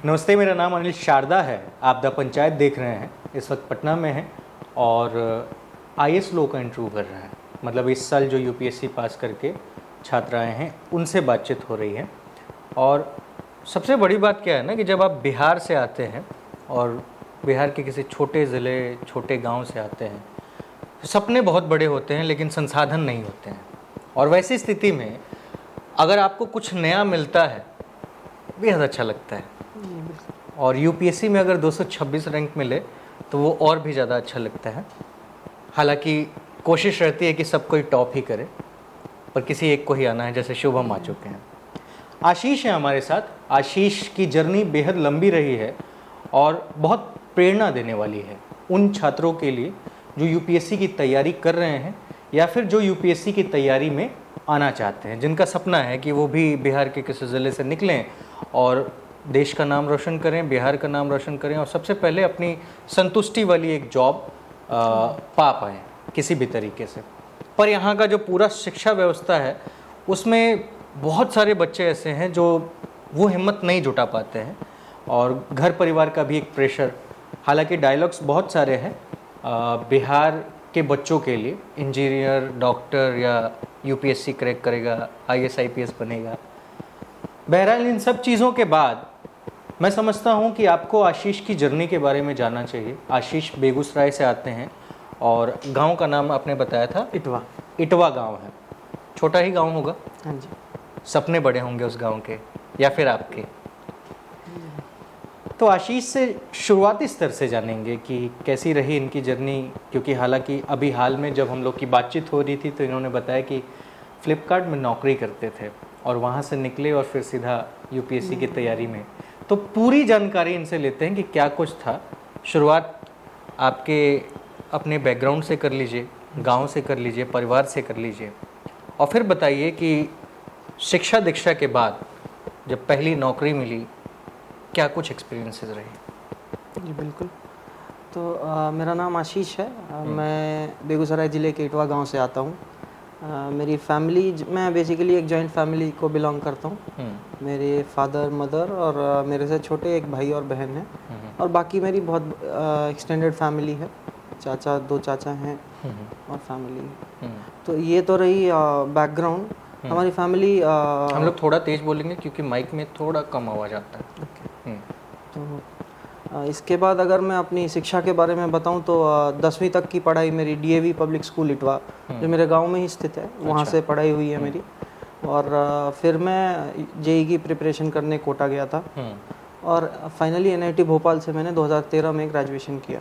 नमस्ते, मेरा नाम अनिल शारदा है। आप द पंचायत देख रहे हैं। इस वक्त पटना में हैं और आईएएस लो का इंटरव्यू कर रहे हैं। मतलब इस साल जो यूपीएससी पास करके छात्राएं हैं उनसे बातचीत हो रही है। और सबसे बड़ी बात क्या है ना कि जब आप बिहार से आते हैं और बिहार के किसी छोटे ज़िले, छोटे गांव से आते हैं, सपने बहुत बड़े होते हैं लेकिन संसाधन नहीं होते हैं। और वैसी स्थिति में अगर आपको कुछ नया मिलता है बेहद अच्छा लगता है। और यूपीएससी में अगर 226 रैंक मिले तो वो और भी ज़्यादा अच्छा लगता है। हालांकि कोशिश रहती है कि सब कोई टॉप ही करे, पर किसी एक को ही आना है, जैसे शुभम आ चुके हैं। आशीष है हमारे साथ। आशीष की जर्नी बेहद लंबी रही है और बहुत प्रेरणा देने वाली है उन छात्रों के लिए जो यूपीएससी की तैयारी कर रहे हैं या फिर जो यूपीएससी की तैयारी में आना चाहते हैं, जिनका सपना है कि वो भी बिहार के किसी ज़िले से निकलें और देश का नाम रोशन करें, बिहार का नाम रोशन करें और सबसे पहले अपनी संतुष्टि वाली एक जॉब पा पाएँ किसी भी तरीके से। पर यहाँ का जो पूरा शिक्षा व्यवस्था है उसमें बहुत सारे बच्चे ऐसे हैं जो वो हिम्मत नहीं जुटा पाते हैं और घर परिवार का भी एक प्रेशर। हालांकि डायलॉग्स बहुत सारे हैं बिहार के बच्चों के लिए, इंजीनियर, डॉक्टर या यूपीएससी क्रैक करेगा, आईएएस आईपीएस बनेगा। बहरहाल इन सब चीज़ों के बाद मैं समझता हूँ कि आपको आशीष की जर्नी के बारे में जानना चाहिए। आशीष बेगूसराय से आते हैं और गांव का नाम आपने बताया था इटवा। इटवा गांव है। छोटा ही गांव होगा। हाँ जी। सपने बड़े होंगे उस गांव के या फिर आपके। तो आशीष से शुरुआती स्तर से जानेंगे कि कैसी रही इनकी जर्नी, क्योंकि हालांकि अभी हाल में जब हम लोग की बातचीत हो रही थी तो इन्होंने बताया कि फ्लिपकार्ट में नौकरी करते थे और वहाँ से निकले और फिर सीधा यूपीएससी की तैयारी में। तो पूरी जानकारी इनसे लेते हैं कि क्या कुछ था। शुरुआत आपके अपने बैकग्राउंड से कर लीजिए, गांव से कर लीजिए, परिवार से कर लीजिए और फिर बताइए कि शिक्षा दीक्षा के बाद जब पहली नौकरी मिली क्या कुछ एक्सपीरियंसेस रहे। जी बिल्कुल। तो मेरा नाम आशीष है। मैं बेगूसराय ज़िले के इटवा गांव से आता हूँ। मेरी फैमिली, मैं बेसिकली एक जॉइंट फैमिली को बिलोंग करता हूँ। मेरे फादर, मदर और मेरे से छोटे एक भाई और बहन है और बाकी मेरी बहुत एक्सटेंडेड फैमिली है। चाचा, 2 चाचा हैं और फैमिली है। तो ये तो रही बैकग्राउंड हमारी फैमिली। हम लोग थोड़ा तेज बोलेंगे क्योंकि माइक में थोड़ा कम आवाज़ आता है। तो इसके बाद अगर मैं अपनी शिक्षा के बारे में बताऊं तो 10वीं तक की पढ़ाई मेरी डीएवी पब्लिक स्कूल इटवा, जो मेरे गांव में ही स्थित है, वहां से पढ़ाई हुई है मेरी। और फिर मैं जेईई की प्रिपरेशन करने कोटा गया था और फाइनली एनआईटी भोपाल से मैंने 2013 में ग्रेजुएशन किया।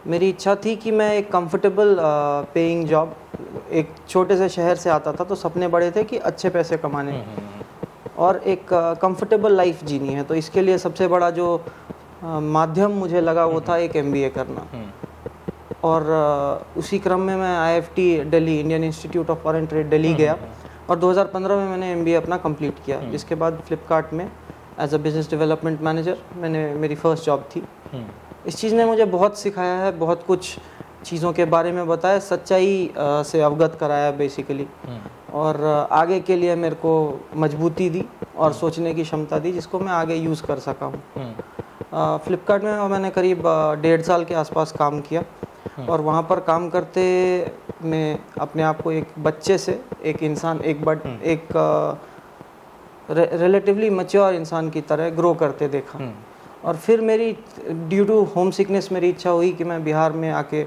मेरी इच्छा थी कि मैं एक कंफर्टेबल पेइंग जॉब, एक छोटे से शहर से आता था तो सपने बड़े थे कि अच्छे पैसे कमाने और एक कंफर्टेबल लाइफ जीनी है। तो इसके लिए सबसे बड़ा जो माध्यम मुझे लगा वो था एक एमबीए करना। और उसी क्रम में मैं IFT Delhi, Indian institute of foreign trade Delhi गया और 2015 में मैंने एमबीए अपना कंप्लीट किया, जिसके बाद फ्लिपकार्ट में as a business development manager मेरी फर्स्ट जॉब थी। इस चीज़ ने मुझे बहुत सिखाया है, बहुत कुछ चीज़ों के बारे में बताया, सच्चाई से अवगत कराया बेसिकली, और आगे के लिए मेरे को मजबूती दी और सोचने की क्षमता दी जिसको मैं आगे यूज़ कर सका हूँ। फ्लिपकार्ट में मैंने करीब 1.5 साल के आसपास काम किया और वहाँ पर काम करते मैं अपने आप को एक बच्चे से एक इंसान, एक रिलेटिवली मैच्योर इंसान की तरह ग्रो करते देखा। और फिर मेरी ड्यू टू होम सिकनेस मेरी इच्छा हुई कि मैं बिहार में आके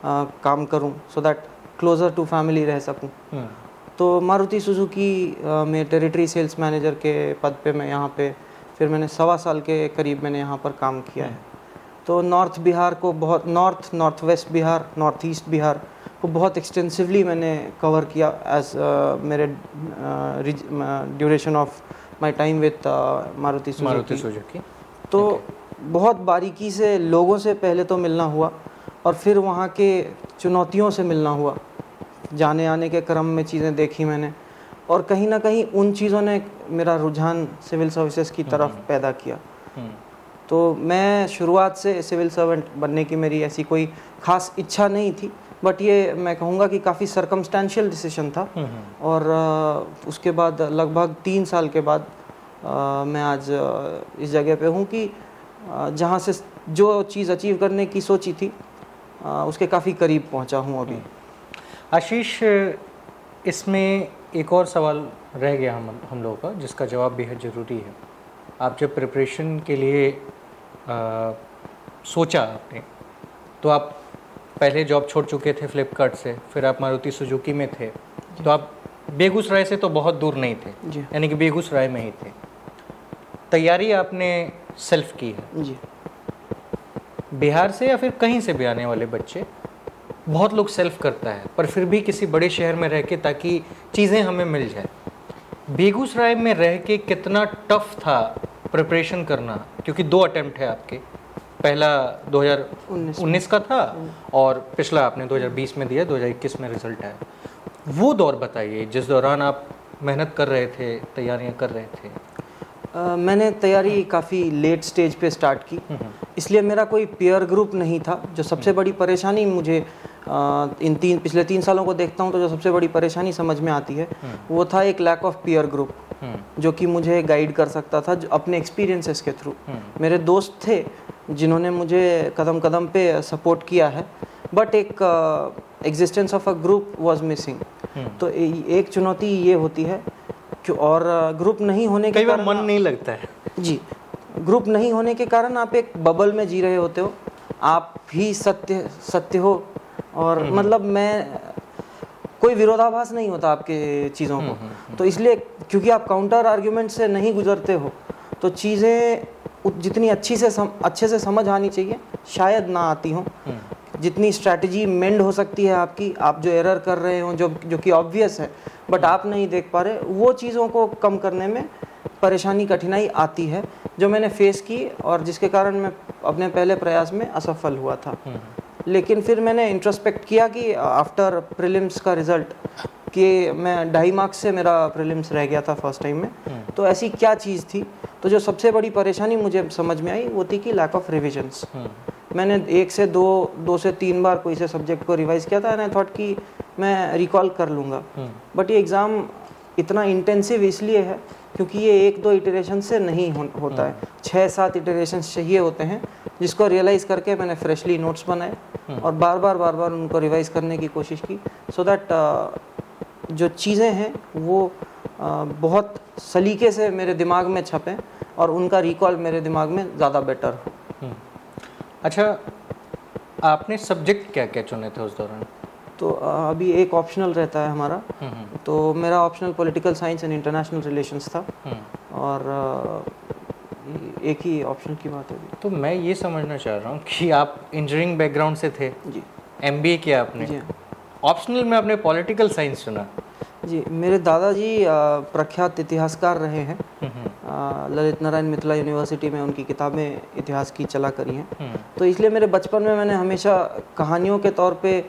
काम करूं so that closer to family रह सकूं। तो मारुति सुजुकी में टेरिटरी सेल्स मैनेजर के पद पे मैं यहाँ पे फिर मैंने 1.25 साल के करीब मैंने यहाँ पर काम किया है। तो नॉर्थ बिहार को बहुत, north west Bihar, north east Bihar को बहुत एक्सटेंसिवली मैंने कवर किया एज मेरे duration of my time with Maruti Suzuki. तो बहुत बारीकी से लोगों से पहले तो मिलना हुआ और फिर वहाँ के चुनौतियों से मिलना हुआ। जाने आने के क्रम में चीज़ें देखी मैंने और कहीं ना कहीं उन चीज़ों ने मेरा रुझान सिविल सर्विसेज की तरफ पैदा किया। तो मैं शुरुआत से सिविल सर्वेंट बनने की मेरी ऐसी कोई ख़ास इच्छा नहीं थी, बट ये मैं कहूँगा कि काफ़ी सर्कमस्टेंशियल डिसीजन था। और उसके बाद लगभग 3 साल के बाद मैं आज इस जगह पे हूँ कि जहाँ से जो चीज़ अचीव करने की सोची थी उसके काफ़ी करीब पहुँचा हूँ अभी। आशीष, इसमें एक और सवाल रह गया हम लोगों का, जिसका जवाब बेहद ज़रूरी है। आप जब प्रिपरेशन के लिए सोचा आपने, तो आप पहले जॉब छोड़ चुके थे फ्लिपकार्ट से, फिर आप मारुति सुजुकी में थे, तो आप बेगूसराय से तो बहुत दूर नहीं थे, यानी कि बेगूसराय में ही थे। तैयारी आपने सेल्फ की है जी। बिहार से या फिर कहीं से भी आने वाले बच्चे, बहुत लोग सेल्फ करता है, पर फिर भी किसी बड़े शहर में रह के ताकि चीज़ें हमें मिल जाए। बेगूसराय में रह के कितना टफ था प्रिपरेशन करना, क्योंकि 2 अटेम्प्ट है आपके, पहला 2019 का था और पिछला आपने 2020 में दिया, 2021 में रिजल्ट आया। वो दौर बताइए जिस दौरान आप मेहनत कर रहे थे, तैयारियां कर रहे थे। मैंने तैयारी काफ़ी लेट स्टेज पे स्टार्ट की, इसलिए मेरा कोई पीयर ग्रुप नहीं था। जो सबसे बड़ी परेशानी मुझे पिछले 3 सालों को देखता हूँ तो जो सबसे बड़ी परेशानी समझ में आती है वो था एक लैक ऑफ पीयर ग्रुप, जो कि मुझे गाइड कर सकता था अपने एक्सपीरियंसेस के थ्रू। मेरे दोस्त थे जिन्होंने मुझे कदम कदम पे सपोर्ट किया है, बट एक existence of a group was missing. तो एक चुनौती ये होती है कि और ग्रुप नहीं होने के कई बार मन नहीं लगता है। जी, ग्रुप नहीं होने के कारण आप एक बबल में जी रहे होते हो, आप ही सत्य हो, और मतलब मैं कोई विरोधाभास नहीं होता आपके चीज़ों को। तो इसलिए क्योंकि आप काउंटर आर्ग्यूमेंट से नहीं गुजरते हो, तो चीज़ें जितनी अच्छे से समझ आनी चाहिए शायद ना आती हों। जितनी स्ट्रैटेजी मेंड हो सकती है आपकी, आप जो एरर कर रहे हो, जो कि ऑब्वियस है बट आप नहीं देख पा रहे, वो चीज़ों को कम करने में परेशानी, कठिनाई आती है, जो मैंने फेस की और जिसके कारण मैं अपने पहले प्रयास में असफल हुआ था। लेकिन फिर मैंने इंट्रोस्पेक्ट किया कि आफ्टर प्रीलिम्स का रिज़ल्ट कि मैं 2.5 मार्क्स से मेरा प्रीलिम्स रह गया था फर्स्ट टाइम में, तो ऐसी क्या चीज़ थी। तो जो सबसे बड़ी परेशानी मुझे समझ में आई वो थी कि लैक ऑफ रिविजन्स। मैंने 1 से 2 से 3 बार कोई से सब्जेक्ट को रिवाइज किया था एंड आई थॉट कि मैं रिकॉल कर लूँगा, बट ये एग्ज़ाम इतना इंटेंसिव इसलिए है क्योंकि ये 1-2 इटरेशन से नहीं होता है, 6-7 इटरेशंस चाहिए होते हैं, जिसको रियलाइज़ करके मैंने फ्रेशली नोट्स बनाए और बार बार उनको रिवाइज़ करने की कोशिश की, सो दैट जो चीज़ें हैं वो बहुत सलीके से मेरे दिमाग में छपें और उनका रिकॉल मेरे दिमाग में ज़्यादा बेटर हो। अच्छा, आपने सब्जेक्ट क्या क्या चुने थे उस दौरान? तो अभी एक ऑप्शनल रहता है हमारा, तो मेरा optional political science and international relations था और एक ही ऑप्शन की बात है। तो मैं ये समझना चाह रहा हूँ कि आप इंजीनियरिंग बैकग्राउंड से थे जी, MBA किया आपने जी, ऑप्शनल में आपने पॉलिटिकल साइंस चुना। जी, मेरे दादाजी प्रख्यात इतिहासकार रहे हैं, ललित नारायण मिथिला यूनिवर्सिटी में उनकी किताबें इतिहास की चला करी हैं, तो इसलिए मेरे बचपन में मैंने हमेशा कहानियों के तौर पे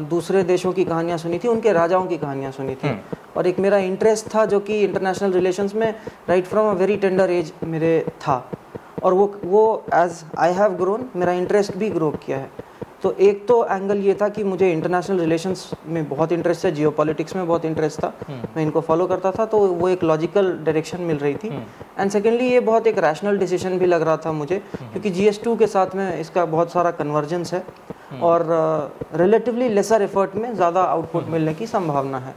दूसरे देशों की कहानियाँ सुनी थी, उनके राजाओं की कहानियाँ सुनी थी, और एक मेरा इंटरेस्ट था जो कि इंटरनेशनल रिलेशंस में right from a very tender as मेरे था, और वो एज आई हैव ग्रोन मेरा इंटरेस्ट भी ग्रो किया है। तो एक तो एंगल ये था कि मुझे इंटरनेशनल रिलेशंस में बहुत इंटरेस्ट है, जियोपॉलिटिक्स में बहुत इंटरेस्ट था, मैं इनको फॉलो करता था, तो वो एक लॉजिकल डायरेक्शन मिल रही थी। एंड सेकेंडली ये बहुत एक रैशनल डिसीजन भी लग रहा था मुझे, क्योंकि GS2 के साथ में इसका बहुत सारा कन्वर्जेंस है और रिलेटिवली लेसर एफर्ट में ज़्यादा आउटपुट मिलने की संभावना है।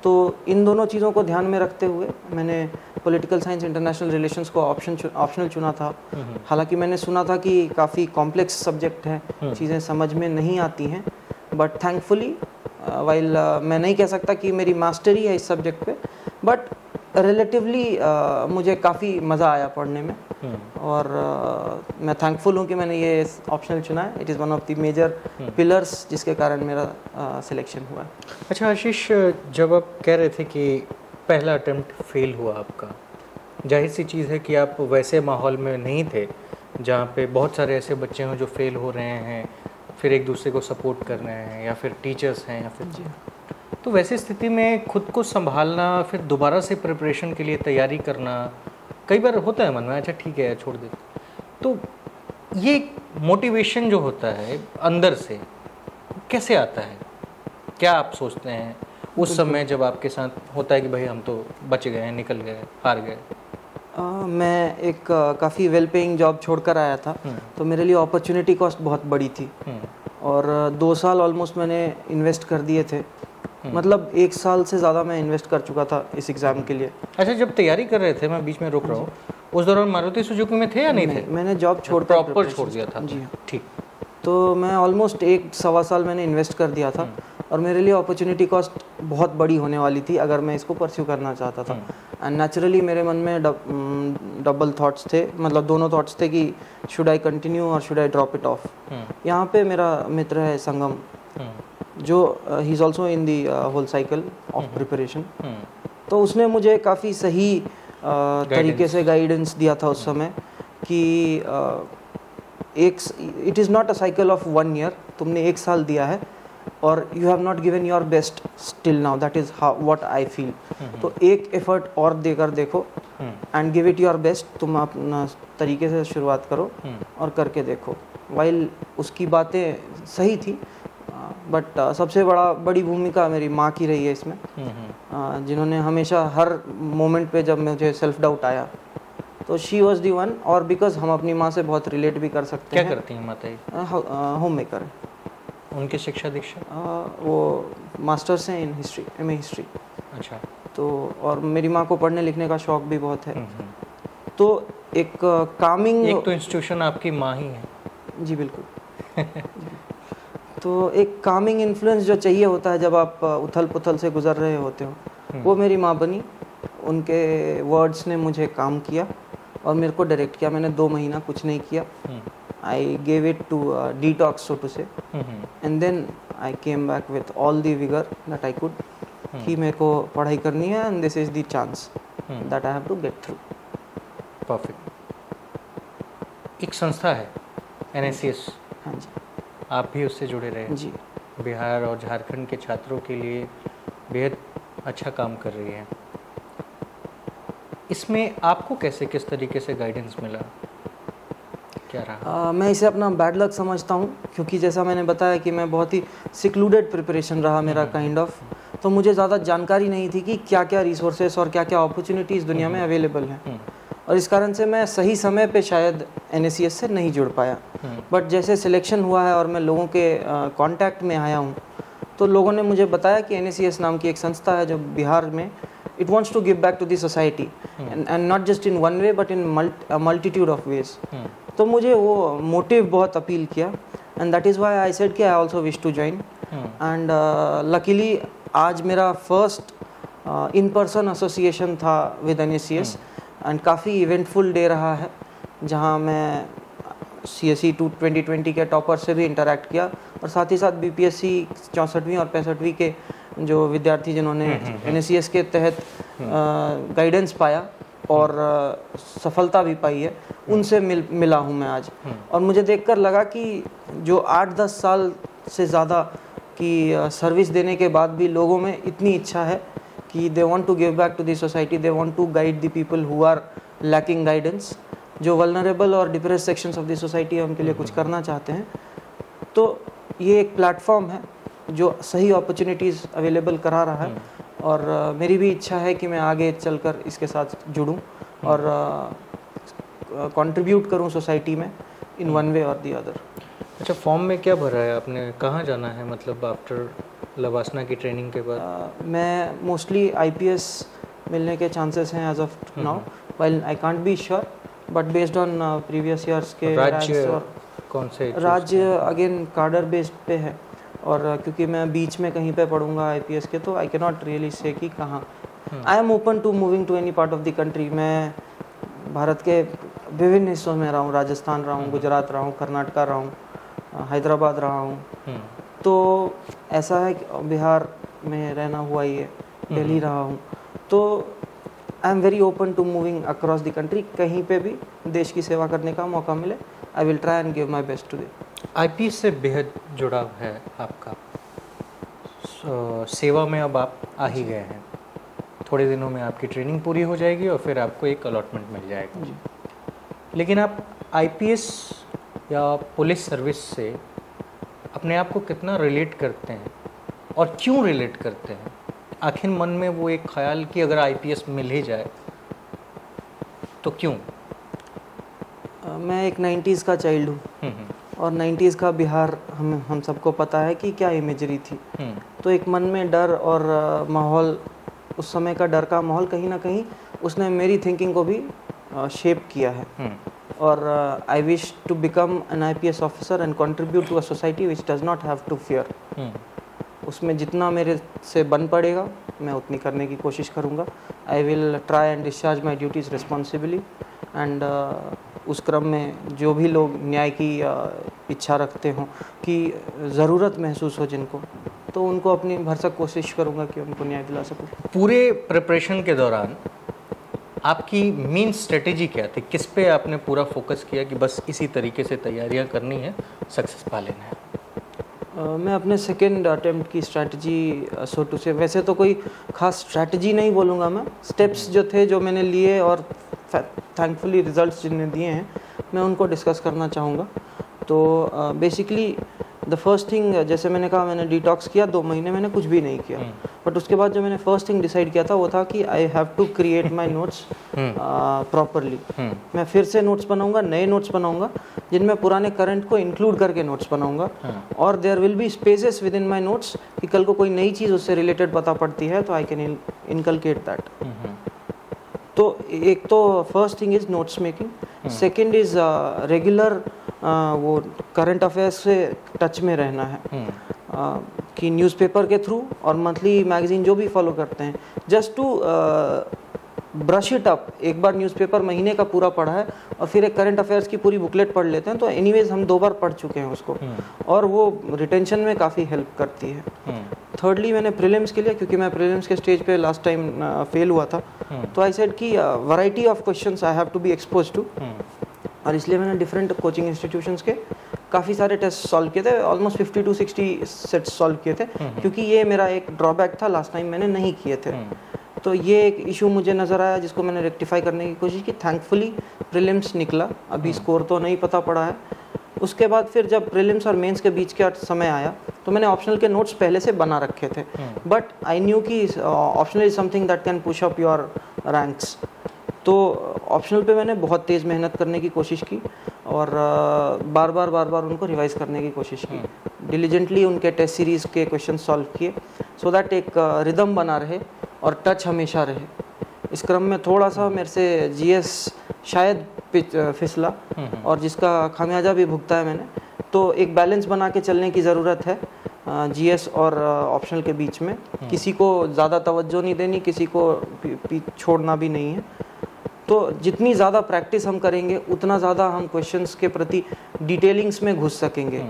तो इन दोनों चीज़ों को ध्यान में रखते हुए मैंने पॉलिटिकल साइंस इंटरनेशनल रिलेशंस को ऑप्शनल चुना था। हालांकि मैंने सुना था कि काफ़ी कॉम्प्लेक्स सब्जेक्ट है, चीज़ें समझ में नहीं आती हैं, बट थैंकफुली वाइल मैं नहीं कह सकता कि मेरी मास्टरी है इस सब्जेक्ट पे, बट रिलेटिवली मुझे काफ़ी मज़ा आया पढ़ने में, और मैं थैंकफुल हूँ कि मैंने ये ऑप्शनल चुना है। It is one of the major pillars जिसके कारण मेरा सिलेक्शन हुआ है। अच्छा आशीष, जब आप कह रहे थे कि पहला अटेम्प्ट फेल हुआ आपका, जाहिर सी चीज़ है कि आप वैसे माहौल में नहीं थे जहाँ पे बहुत सारे ऐसे बच्चे हैं जो फेल हो रहे हैं, फिर एक दूसरे को सपोर्ट कर रहे हैं, या फिर टीचर्स हैं, या फिर जी। तो वैसी स्थिति में खुद को संभालना, फिर दोबारा से प्रिपरेशन के लिए तैयारी करना, कई बार होता है मन में अच्छा ठीक है छोड़ दे, तो ये मोटिवेशन जो होता है अंदर से कैसे आता है? क्या आप सोचते हैं उस समय जब आपके साथ होता है कि भाई हम तो बच गए, निकल गए, हार गए? मैं एक काफ़ी वेल पेइंग जॉब छोड़कर आया था, तो मेरे लिए अपॉर्चुनिटी कॉस्ट बहुत बड़ी थी और 2 साल ऑलमोस्ट मैंने इन्वेस्ट कर दिए थे। मतलब 1 साल से ज़्यादा मैं इन्वेस्ट कर चुका था इस एग्ज़ाम के लिए। अच्छा, जब तैयारी कर रहे थे, मैं बीच में रोक रहा हूँ, उस दौरान मारुति सुजुकी में थे या नहीं थे? मैंने जॉब छोड़कर प्रॉपर छोड़ दिया था? जी हाँ। ठीक। तो मैं ऑलमोस्ट 1 सवा साल मैंने इन्वेस्ट कर दिया था और मेरे लिए अपॉर्चुनिटी कॉस्ट बहुत बड़ी होने वाली थी अगर मैं इसको परस्यू करना चाहता था। एंड नेचुरली मेरे मन में डबल थॉट्स थे, मतलब दोनों थॉट्स थे कि शुड आई कंटिन्यू और should I drop it off. यहाँ पे मेरा मित्र है संगम, जो he is also in the whole cycle of preparation. तो उसने मुझे काफ़ी सही तरीके से गाइडेंस दिया था उस समय कि it is not a cycle of 1 year, तुमने 1 साल दिया है और you have not given your best still now, that is how what I feel. तो एक एफर्ट और देकर देखो and give it your best, तुम अपना तरीके से शुरुआत करो और करके देखो। वाइल उसकी बातें सही थी, बट सबसे बड़ी भूमिका मेरी माँ की रही है इसमें, जिन्होंने हमेशा हर मोमेंट पे जब मुझे सेल्फ डाउट आया तो शी वॉज दी वन। और बिकॉज हम अपनी माँ से बहुत रिलेट भी कर सकते हैं। क्या करती हैं माता जी? होम मेकर है। उनकी शिक्षा दीक्षा? वो मास्टर्स हैं इन हिस्ट्री, एमए हिस्ट्री। अच्छा। तो और मेरी माँ को पढ़ने लिखने का शौक भी बहुत है। तो एक कामिंग, एक तो इंस्टीट्यूशन आपकी माँ ही है। जी बिल्कुल। तो एक कामिंग इन्फ्लुएंस जो चाहिए होता है जब आप उथल पुथल से गुजर रहे होते हो, वो मेरी माँ बनी। उनके वर्ड्स ने मुझे काम किया और मेरे को डायरेक्ट किया। मैंने 2 महीना कुछ नहीं किया। I gave it to detox so to say, and then I came back with all the vigour that I could कि मेरे को पढ़ाई करनी है and this is the chance that I have to get through. Perfect. एक संस्था है NSCS, हाँ जी। आप भी उससे जुड़े रहे जी। बिहार और झारखंड के छात्रों के लिए बेहद अच्छा काम कर रही है। इसमें आपको कैसे, किस तरीके से गाइडेंस मिला, क्या रहा? मैं इसे अपना बैड लक समझता हूँ, क्योंकि जैसा मैंने बताया कि मैं बहुत ही सिक्लूडेड प्रिपरेशन रहा मेरा काइंड ऑफ। तो मुझे ज़्यादा जानकारी नहीं थी कि क्या क्या रिसोर्सेस और क्या क्या अपॉर्चुनिटीज़ दुनिया में अवेलेबल हैं, और इस कारण से मैं सही समय पे शायद NSCS से नहीं जुड़ पाया। बट जैसे सिलेक्शन हुआ है और मैं लोगों के कांटेक्ट में आया हूँ, तो लोगों ने मुझे बताया कि NSCS नाम की एक संस्था है जो बिहार में it wants to give back to the society and not just in one way but in a multitude of ways. तो मुझे वो मोटिव बहुत अपील किया and that is why I said कि I also wish to join. and luckily आज मेरा first in person association था with NSCS and काफ़ी इवेंटफुल डे रहा है, जहाँ मैं CSE 2020 के टॉपर से भी इंटरेक्ट किया और साथ ही साथ BPSC 64वीं और 65वीं के जो विद्यार्थी जिन्होंने NSCS के तहत गाइडेंस पाया और सफलता भी पाई है, उनसे मिला हूँ मैं आज। और मुझे देखकर लगा कि जो 8-10 साल से ज़्यादा की सर्विस देने के बाद भी लोगों में इतनी इच्छा है कि they want to give back to the society, they want to guide the people who are lacking guidance, जो वल्नरेबल और depress sections of the society है उनके लिए कुछ करना चाहते हैं। तो ये एक प्लेटफॉर्म है जो सही अपॉर्चुनिटीज़ अवेलेबल करा रहा है, और मेरी भी इच्छा है कि मैं आगे चलकर इसके साथ जुड़ूं और कंट्रीब्यूट करूं सोसाइटी में इन वन वे और दी अदर। अच्छा, फॉर्म में क्या भरा है आपने, कहाँ जाना है, मतलब आफ्टर लवासना की ट्रेनिंग के बाद? मैं मोस्टली IPS मिलने के चांसेस हैं as of now, while I can't be sure, but based on previous years के राज्य कौन से? राज्य अगेन कार्डर बेस्ड पे है, और क्योंकि मैं बीच में कहीं पे पढ़ूंगा IPS के, तो आई कैन नॉट रियली से कि कहाँ। I am open to moving to any part of the country. मैं भारत के विभिन्न हिस्सों में रहा हूँ, राजस्थान रहा हूँ, गुजरात रहा हूँ, कर्नाटका रहा हूँ, हैदराबाद रहा हूँ। तो ऐसा है कि बिहार में रहना हुआ ही है, दिल्ली रहा हूँ। तो I am very open to moving across the country. कहीं पे भी देश की सेवा करने का मौका मिले, I will try and give my best to them. IPS से बेहद जुड़ाव है आपका, सेवा में अब आप आ ही गए हैं, थोड़े दिनों में आपकी ट्रेनिंग पूरी हो जाएगी और फिर आपको एक अलॉटमेंट मिल जाएगा। लेकिन आप IPS या पुलिस सर्विस से अपने आप को कितना रिलेट करते हैं और क्यों रिलेट करते हैं? आखिर मन में वो एक ख्याल कि अगर IPS मिल ही जाए तो क्यों? मैं एक 90s का चाइल्ड हूँ और 90s का बिहार हम सबको पता है कि क्या इमेजरी थी। तो एक मन में डर और माहौल, उस समय का डर का माहौल कहीं ना कहीं उसने मेरी थिंकिंग को भी शेप किया है। और I wish to become an IPS officer and contribute to a society which does not have to fear. उसमें जितना मेरे से बन पड़ेगा मैं उतनी करने की कोशिश करूँगा। आई will try and discharge my duties responsibly and उस क्रम में जो भी लोग न्याय की इच्छा रखते हों, कि ज़रूरत महसूस हो जिनको, तो उनको अपनी भरसक कोशिश करूँगा कि उनको न्याय दिला सकूँ। पूरे प्रिपरेशन के दौरान आपकी मेन स्ट्रेटेजी क्या थी? किस पे आपने पूरा फोकस किया कि बस इसी तरीके से तैयारियां करनी है, सक्सेस पा लेना है? मैं अपने सेकेंड अटेम्प्ट की स्ट्रैटेजी, सो टू से, वैसे तो कोई खास स्ट्रैटेजी नहीं बोलूँगा मैं, स्टेप्स जो थे जो मैंने लिए और थैंकफुली रिजल्ट्स जिन्हें दिए हैं मैं उनको डिस्कस करना चाहूँगा। तो बेसिकली द फर्स्ट थिंग, जैसे मैंने कहा, मैंने डिटॉक्स किया, 2 महीने मैंने कुछ भी नहीं किया। बट उसके बाद जो मैंने फर्स्ट थिंग डिसाइड किया था वो था कि I have to create my notes properly. मैं फिर से नोट्स बनाऊंगा, नए नोट्स बनाऊंगा जिनमें पुराने करंट को इंक्लूड करके नोट्स बनाऊंगा। और there will be spaces within my notes कि कल को कोई नई चीज़ उससे रिलेटेड पता पड़ती है तो आई कैन इनकलकेट दैट। तो एक तो first thing is notes making, second is regular वो करंट अफेयर्स से टच में रहना है, कि न्यूज़पेपर के थ्रू और मंथली मैगजीन जो भी फॉलो करते हैं, just to brush it up. एक बार न्यूज़पेपर महीने का पूरा पढ़ा है और फिर एक करंट अफेयर्स की पूरी बुकलेट पढ़ लेते हैं तो एनीवेज हम 2 बार पढ़ चुके हैं उसको, और वो रिटेंशन में काफ़ी हेल्प करती है। थर्डली मैंने प्रीलिम्स के लिए, क्योंकि मैं प्रीलिम्स के स्टेज पे लास्ट टाइम फेल हुआ था, तो आई सेड कि variety of questions I have to be expose to, और इसलिए मैंने डिफरेंट कोचिंग इंस्टीट्यूशंस के काफ़ी सारे टेस्ट सॉल्व किए थे, ऑलमोस्ट 50 to 60 सेट्स सॉल्व किए थे, क्योंकि ये मेरा एक ड्रॉबैक था, लास्ट टाइम मैंने नहीं किए थे। तो ये एक इशू मुझे नज़र आया जिसको मैंने रेक्टिफाई करने की कोशिश की। थैंकफुली प्रीलिम्स निकला, अभी स्कोर तो नहीं पता पड़ा है। उसके बाद फिर जब प्रीलिम्स और मेंस के बीच का समय आया तो मैंने ऑप्शनल के नोट्स पहले से बना रखे थे, बट आई न्यू कि optional is something that can push up your ranks. तो ऑप्शनल पे मैंने बहुत तेज़ मेहनत करने की कोशिश की और बार बार उनको रिवाइज करने की कोशिश की, डिलीजेंटली उनके टेस्ट सीरीज़ के क्वेश्चन सॉल्व किए, सो दैट एक रिदम बना रहे और टच हमेशा रहे। इस क्रम में थोड़ा सा मेरे से GS शायद फिसला और जिसका खामियाजा भी भुगता है मैंने। तो एक बैलेंस बना के चलने की ज़रूरत है GS और ऑप्शनल के बीच में, किसी को ज़्यादा तवज्जो नहीं देनी, किसी को छोड़ना भी नहीं है। तो जितनी ज़्यादा प्रैक्टिस हम करेंगे उतना ज़्यादा हम क्वेश्चंस के प्रति डिटेलिंग्स में घुस सकेंगे।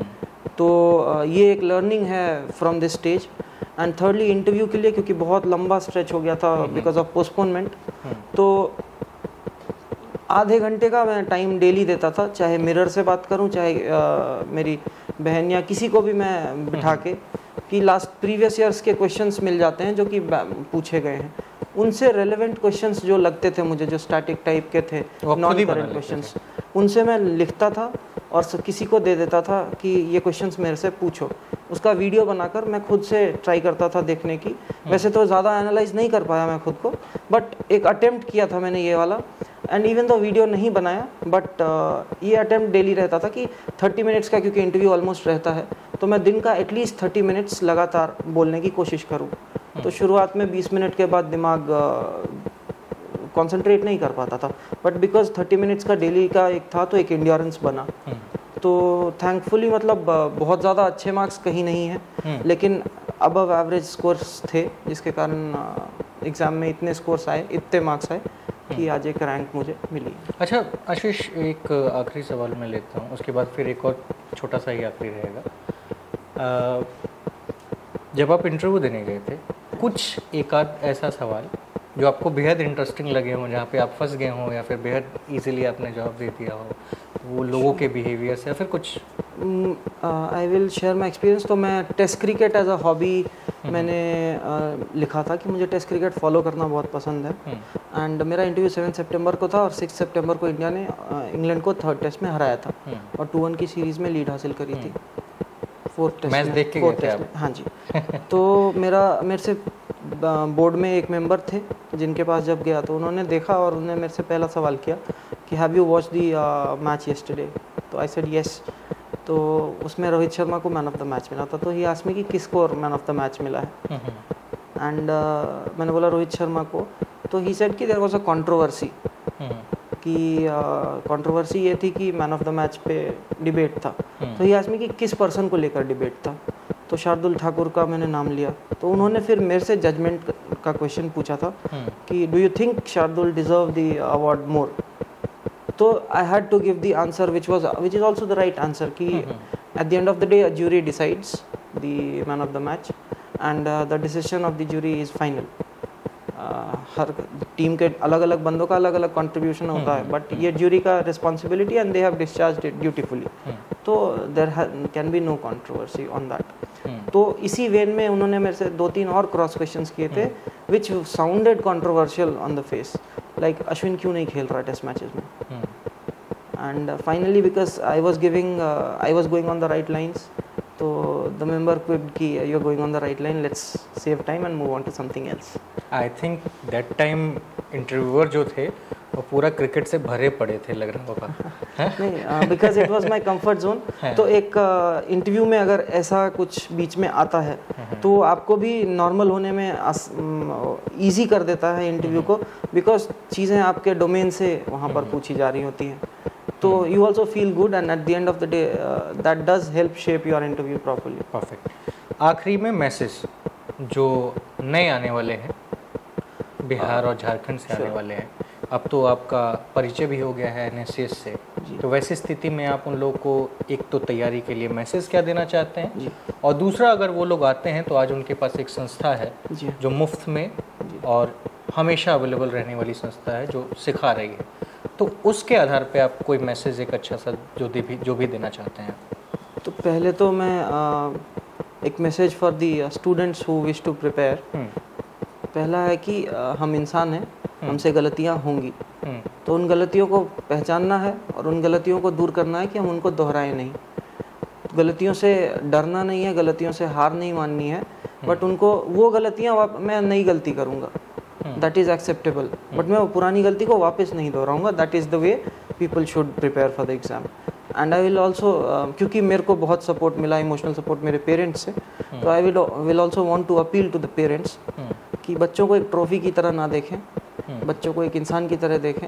तो ये एक लर्निंग है from this stage. And thirdly interview के लिए, क्योंकि बहुत लंबा स्ट्रेच हो गया था बिकॉज ऑफ पोस्टपोनमेंट, तो आधे घंटे का मैं टाइम डेली देता था, चाहे मिरर से बात करूं, चाहे मेरी बहन या किसी को भी मैं बिठा के, कि लास्ट प्रीवियस ईयर्स के क्वेश्चंस मिल जाते हैं जो कि पूछे गए हैं, उनसे रेलेवेंट क्वेश्चंस जो लगते थे मुझे, जो स्टैटिक टाइप के थे, नॉन करंट क्वेश्चंस, उनसे मैं लिखता था और किसी को दे देता था कि ये क्वेश्चंस मेरे से पूछो। उसका वीडियो बनाकर मैं खुद से ट्राई करता था देखने की। वैसे तो ज़्यादा एनालाइज नहीं कर पाया मैं खुद को, बट एक अटेम्प्ट किया था मैंने ये वाला। एंड इवन तो वीडियो नहीं बनाया, बट ये अटेम्प्ट डेली रहता था कि 30 मिनट्स का, क्योंकि इंटरव्यू ऑलमोस्ट रहता है, तो मैं दिन का एटलीस्ट 30 मिनट्स लगातार बोलने की कोशिश करूँ। तो शुरुआत में 20 मिनट के बाद दिमाग कंसंट्रेट नहीं कर पाता था, बट बिकॉज 30 मिनट्स का डेली का एक था तो एक एंड्योरेंस बना। तो थैंकफुली मतलब बहुत ज़्यादा अच्छे मार्क्स कहीं नहीं है, लेकिन अबव एवरेज स्कोर्स थे, जिसके कारण एग्ज़ाम में इतने स्कोर्स आए, इतने मार्क्स आए कि आज एक रैंक मुझे मिली। अच्छा आशीष, एक आखिरी सवाल मैं लेता हूँ, उसके बाद फिर एक और छोटा सा ही आखिरी रहेगा। जब आप इंटरव्यू देने गए थे, कुछ एक आध ऐसा सवाल जो आपको बेहद इंटरेस्टिंग लगे हों, जहाँ पे आप फंस गए हों, या फिर बेहद इजीली आपने जवाब दे दिया हो, वो लोगों के बिहेवियर से, या फिर कुछ? I will share my experience. तो मैं test cricket as a hobby मैंने लिखा था कि मुझे टेस्ट क्रिकेट फॉलो करना बहुत पसंद है। एंड मेरा इंटरव्यू 7 सितंबर को था और 6 सितंबर को इंडिया ने इंग्लैंड को 3rd टेस्ट में हराया था और 2-1 की सीरीज़ में लीड हासिल करी थी। 4th टेस्ट मैच देख के गए थे आप? हाँ जी। तो मेरे से बोर्ड में एक मेंबर थे जिनके पास जब गया तो उन्होंने देखा और उन्होंने मेरे से पहला सवाल किया कि have you watch the match yesterday, तो आई सेड यस। तो उसमें रोहित शर्मा को मैन ऑफ द मैच मिला था, तो ही आस्क्ड मी कि किसको मैन ऑफ द मैच मिला है, एंड मैंने बोला रोहित शर्मा को। तो ही सेड कि देयर वाज अ कंट्रोवर्सी, कि कंट्रोवर्सी ये थी कि मैन ऑफ द मैच पे डिबेट था। तो ही आस्क्ड मी कि किस पर्सन को लेकर डिबेट था, तो शार्दुल ठाकुर का मैंने नाम लिया। तो उन्होंने फिर मेरे से जजमेंट का क्वेश्चन पूछा था कि do you think Shardul deserve the award more. तो I had to give the answer which is also the right answer कि at the end of the day jury decides the man of the match and the decision of the jury is final. हर team के अलग अलग बंदों का अलग अलग contribution होता है, बट ये ज्यूरी का responsibility and they have discharged it dutifully, तो there can be no controversy on that. तो इसी वेन में उन्होंने मेरे से 2-3 और क्रॉस क्वेश्चंस किए थे which sounded controversial on the face, like Ashwin क्यों नहीं खेल रहा टेस्ट मैचेस में। And finally because I was going on the right lines, तो द मेंबर क्विप्ड कि you are going on the right line, let's save time and move on to something else. I think that time interviewer जो थे वो पूरा cricket से भरे पड़े थे, लग रहा होगा। नहीं, because it was my comfort zone. तो एक इंटरव्यू में अगर ऐसा कुछ बीच में आता है तो आपको भी नॉर्मल होने में ईजी कर देता है इंटरव्यू को, बिकॉज चीज़ें आपके डोमेन से वहाँ पर पूछी जा रही होती हैं, तो you also feel good and eight the end of the day that does help shape your interview properly. Perfect. आखिरी में मैसेज जो नए आने वाले हैं, बिहार और झारखंड से आने वाले हैं, अब तो आपका परिचय भी हो गया है NSCS से, तो वैसी स्थिति में आप उन लोगों को एक तो तैयारी के लिए मैसेज क्या देना चाहते हैं जी। और दूसरा अगर वो लोग आते हैं तो आज उनके पास एक संस्था है जी। जो मुफ्त में और हमेशा अवेलेबल रहने वाली संस्था है जो सिखा रही है, तो उसके आधार पे आप कोई मैसेज एक अच्छा सा जो भी देना चाहते हैं। तो पहले तो मैं एक message for the students who wish to prepare. पहला है कि हम इंसान हैं, हमसे गलतियां होंगी, तो उन गलतियों को पहचानना है और उन गलतियों को दूर करना है कि हम उनको दोहराएं नहीं। गलतियों से डरना नहीं है, गलतियों से हार नहीं माननी है, बट उनको वो गलतियां मैं नई गलती करूँगा, दैट इज़ एक्सेप्टेबल, बट मैं वो पुरानी गलती को वापस नहीं दोहराऊंगा। That is the way people should prepare for the exam. And I will also, क्योंकि मेरे को बहुत सपोर्ट मिला, इमोशनल सपोर्ट मेरे पेरेंट्स से, तो I will also want to appeal to the parents कि बच्चों को एक ट्रॉफी की तरह ना देखें, बच्चों को एक इंसान की तरह देखें।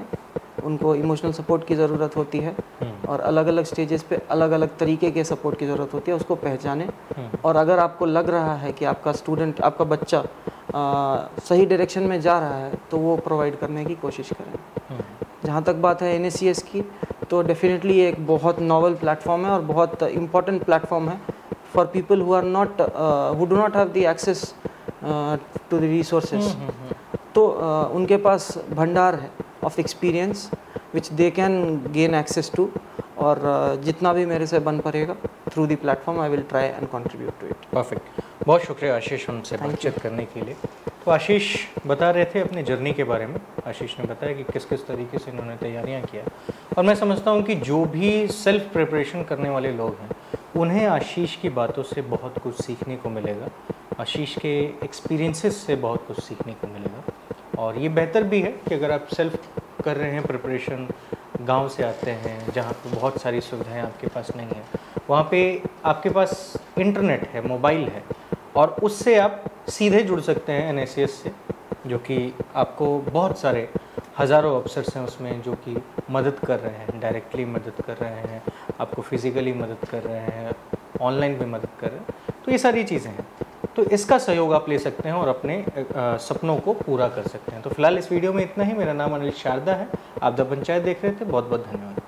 उनको इमोशनल सपोर्ट की ज़रूरत होती है और अलग अलग स्टेजेस पे अलग अलग तरीके के सपोर्ट की ज़रूरत होती है, उसको पहचानें। और अगर आपको लग रहा है कि आपका स्टूडेंट, आपका बच्चा सही डायरेक्शन में जा रहा है, तो वो प्रोवाइड करने की कोशिश करें। जहाँ तक बात है NSCS की, तो डेफिनेटली एक बहुत नॉवल प्लेटफॉर्म है और बहुत इम्पॉर्टेंट प्लेटफॉर्म है for people who do not have the access to the resources. तो उनके पास भंडार है of experience which they can gain access to, और जितना भी मेरे से बन पड़ेगा through the platform I will try and contribute to it. Perfect, बहुत शुक्रिया आशीष हमसे बातचीत करने के लिए। तो आशीष बता रहे थे अपनी जर्नी के बारे में। आशीष ने बताया कि किस किस तरीके से इन्होंने तैयारियां किया, और मैं समझता हूं कि जो भी सेल्फ प्रिपरेशन करने वाले लोग हैं उन्हें आशीष की बातों से बहुत कुछ सीखने को मिलेगा, आशीष के एक्सपीरियंसेस से बहुत कुछ सीखने को मिलेगा। और ये बेहतर भी है कि अगर आप सेल्फ कर रहे हैं प्रिपरेशन, गांव से आते हैं जहाँ पे बहुत सारी सुविधाएं आपके पास नहीं है, वहाँ पे आपके पास इंटरनेट है, मोबाइल है, और उससे आप सीधे जुड़ सकते हैं NSCS से, जो कि आपको बहुत सारे हज़ारों अफसर्स हैं उसमें जो कि मदद कर रहे हैं, डायरेक्टली मदद कर रहे हैं, आपको फिज़िकली मदद कर रहे हैं, ऑनलाइन भी मदद कर रहे हैं। तो ये सारी चीज़ें हैं, तो इसका सहयोग आप ले सकते हैं और अपने सपनों को पूरा कर सकते हैं। तो फिलहाल इस वीडियो में इतना ही। मेरा नाम अनिल शारदा है, आप द पंचायत देख रहे थे। बहुत बहुत धन्यवाद।